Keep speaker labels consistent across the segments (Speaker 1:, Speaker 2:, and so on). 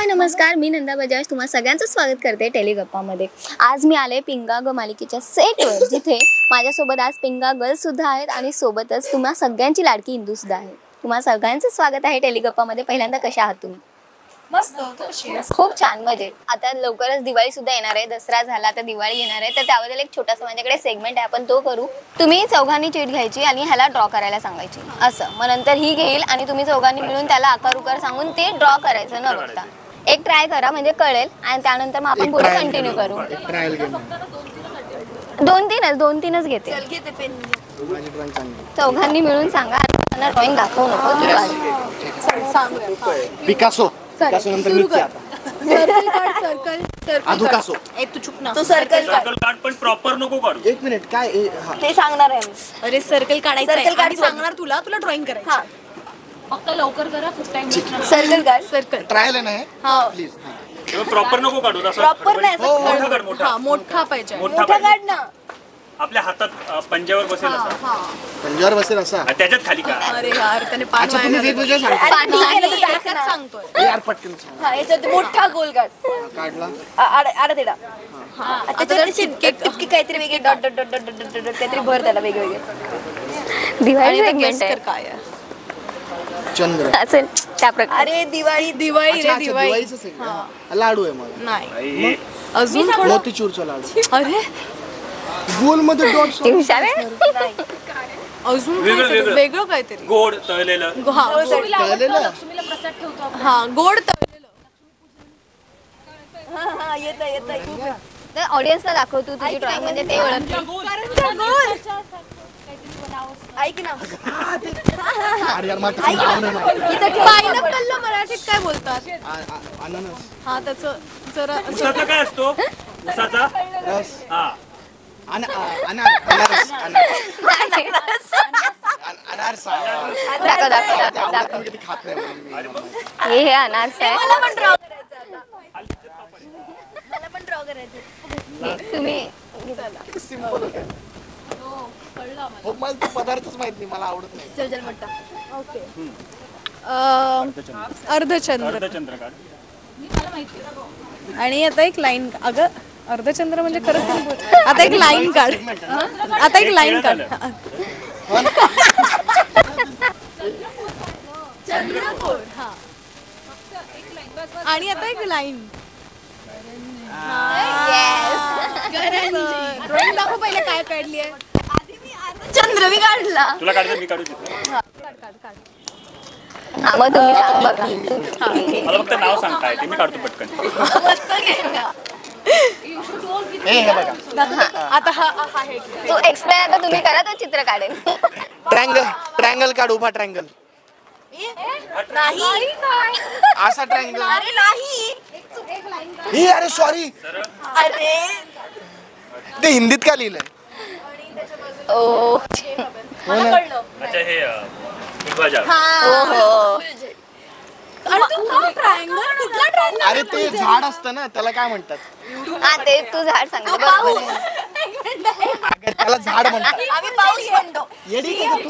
Speaker 1: हाय नमस्कार, मी नंदा बजाज तुम्हा सगळ्यांचं स्वागत करते टेलिगप्पामध्ये। आज मी आले पिंगा ग मालिकेच्या सेटवर, जिथे माझ्यासोबत आज पिंगा गर्ल्स सुद्धा आहेत आणि सोबतच तुम्हा सगळ्यांची लाडकी इंदू सुद्धा आहे। तुम्हा सगळ्यांचं स्वागत आहे टेलिगप्पामध्ये। पहिल्यांदा कशा आहात तुम्ही?
Speaker 2: मस्त,
Speaker 1: खूप छान, मजेत। आता लवकरच दिवाळी सुद्धा येणार आहे, दसरा झाला आता दिवाळी येणार आहे, तर त्याबद्दल एक छोटासा माझ्याकडे सेगमेंट आहे, आपण तो करू। तुम्ही चौघांनी चीट घ्यायची आणि ह्याला ड्रॉ करायला सांगायची असं, मग नंतर ही घेईल आणि तुम्ही चौघांनी मिळून त्याला आकार उकार सांगून ते ड्रॉ करायचं न बघता। एक ट्राय करा म्हणजे कळेल आणि त्यानंतर मग आपण पुढे कंटिन्यू करू। दोन तीनच घेते। चौघांनी मिळून सांगा, त्यांना ड्रॉइंग दाखवू नको
Speaker 3: पिकासो नंतर मीच आता
Speaker 2: सर्कल
Speaker 3: अधुकासो
Speaker 2: तू चुप ना, तो सर्कल
Speaker 4: काढ पण प्रॉपर नको काढू।
Speaker 3: एक मिनिट काय
Speaker 2: ते सांगणार आहे। अरे सर्कल काढायचं, सर्कल काढ सांगणार तुला ड्रॉइंग करायचं। फक्त लवकर करा, खूप टाइम सर्कल काढ, सर्कल
Speaker 3: ट्रायल आहे ना हे?
Speaker 2: हां
Speaker 3: प्लीज
Speaker 4: प्रॉपर नको काढू,
Speaker 2: प्रॉपर नाही,
Speaker 4: मोठा काढ, मोठा
Speaker 2: मोठा पाहिजे,
Speaker 4: मोठा
Speaker 2: काढ ना।
Speaker 4: आपल्या हातात पंजावर बसेल असा,
Speaker 3: पंजावर बसेल असा
Speaker 4: त्याच्यात खाली का?
Speaker 2: अरे यार त्याने पाच
Speaker 3: अच्छा तुम्ही वेगवेगळे सांगता
Speaker 2: सांगतोय
Speaker 3: यार पटकन सांग
Speaker 2: हा, याच्यात मोठा गोल काढ,
Speaker 3: काढला
Speaker 2: आडा तेडा। त्याच्यात इतकी काहीतरी वेगळे dot dot dot dot dot dot काहीतरी भर त्याला वेगवेगळे।
Speaker 1: दिवाळी सेगमेंट आहे
Speaker 2: काय आहे?
Speaker 3: चंद्र
Speaker 1: असेल त्या प्रकारे।
Speaker 2: अरे दिवाळी दिवाळी रे दिवाळी
Speaker 3: दिवाळीचं आहे लाडू आहे मला
Speaker 2: नाही, अजून
Speaker 3: मोतीचूरचा लाडू।
Speaker 2: अरे
Speaker 3: गोल मध्ये डॉट
Speaker 1: हुशार आहे।
Speaker 2: अजून वेगळं काहीतरी
Speaker 4: गोड तळलेलं,
Speaker 3: तळलेलं
Speaker 2: हा गोड तळलेलं। हा येत
Speaker 1: तर ऑडियन्सला दाखव तू तुझी ड्रॉइंग, म्हणजे ते ओळखतील।
Speaker 2: ऐक ना,
Speaker 3: अरे यार मला
Speaker 2: पायनॅपलला मराठीत काय बोलतात?
Speaker 3: अननस
Speaker 2: हा, त्याचं जरा
Speaker 4: उसाचा काय असतो? उसाचा
Speaker 3: रस
Speaker 4: हा,
Speaker 3: अनारस
Speaker 1: दाखव
Speaker 3: कधी खात नाही
Speaker 1: हे अनारस आहे।
Speaker 2: मला पण ड्रॉ करायचं
Speaker 1: तुम्ही
Speaker 3: सिंपल हो, मला तो पदार्थच माहित नाही, मला आवडत नाही।
Speaker 2: चल म्हणता ओके। अर्धचंद्र
Speaker 4: अर्धचंद्र काढ
Speaker 2: आणि आता एक लाईन, अगं अर्धचंद्र म्हणजे खरंच आता एक लाईन काढ, आता एक लाईन काढ। चंद्रपूर हा, आणि आता एक लाईन। ड्रॉइंग दाखव पहिले काय काढली आहे।
Speaker 1: चंद्र मी काढला,
Speaker 4: तुला काढतो, मी काढू देतो।
Speaker 1: हा मग तुम्ही सांग बघा।
Speaker 4: मला फक्त नाव सांगता येते, मी काढतो पटकन।
Speaker 3: हे बघा
Speaker 2: आता हा हे
Speaker 1: तू एक्सप्लेन आता तुम्ही करा, तो चित्र काढेल।
Speaker 3: ट्रायंगल काढ, उभा ट्रायंगल
Speaker 2: नाही,
Speaker 3: असा ट्रायंगल।
Speaker 2: अरे नाही,
Speaker 3: हे अरे सॉरी,
Speaker 2: अरे
Speaker 3: ते हिंदीत का लिहिलंय?
Speaker 1: ओ
Speaker 2: मला कळलं।
Speaker 4: अच्छा हे विभाजक।
Speaker 1: हो
Speaker 2: अरे तू ट्रायंगल कुठला ट्रायंगल?
Speaker 3: अरे ते झाड असतं ना, त्याला काय म्हणतात?
Speaker 1: हा, ते तू झाड सांगतो बरोबर आहे।
Speaker 3: अगं, त्याला झाड म्हणतात।
Speaker 2: आम्ही पाऊस म्हणतो।
Speaker 3: येडी का तू?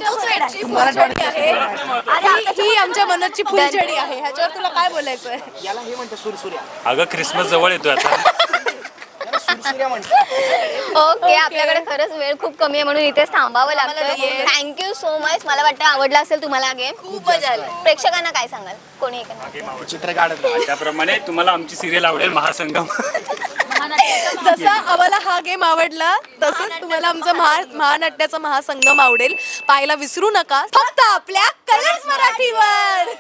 Speaker 2: तू मराठवाड्यात आहे। अरे ही आमच्या मनाची फुलझडी आहे, ह्याच्यावर तुला काय बोलायचंय?
Speaker 3: याला हे म्हणतात सुरसुर्या।
Speaker 4: अगं क्रिसमस जवळ येतोय आता।
Speaker 3: याला सुरसुर्या म्हणतात।
Speaker 1: ओके, आपल्याकडे खरंच वेळ खूप कमी आहे म्हणून इथेच थांबावं लागतं। Thank you so much. मला वाटतं आवडला असेल तुम्हाला गेम, खूप मजा आली। प्रेक्षकांना काय सांगाल, कोणी
Speaker 3: चित्र काढत राहा।
Speaker 4: त्याप्रमाणे तुम्हाला आमची सिरियल आवडेल महासंगम।
Speaker 2: जसा आम्हाला हा गेम आवडला तसंच तुम्हाला आमचा महानाट्याचा महासंगम आवडेल। पाहायला विसरू नका, फक्त आपल्या कलर्स मराठीवर।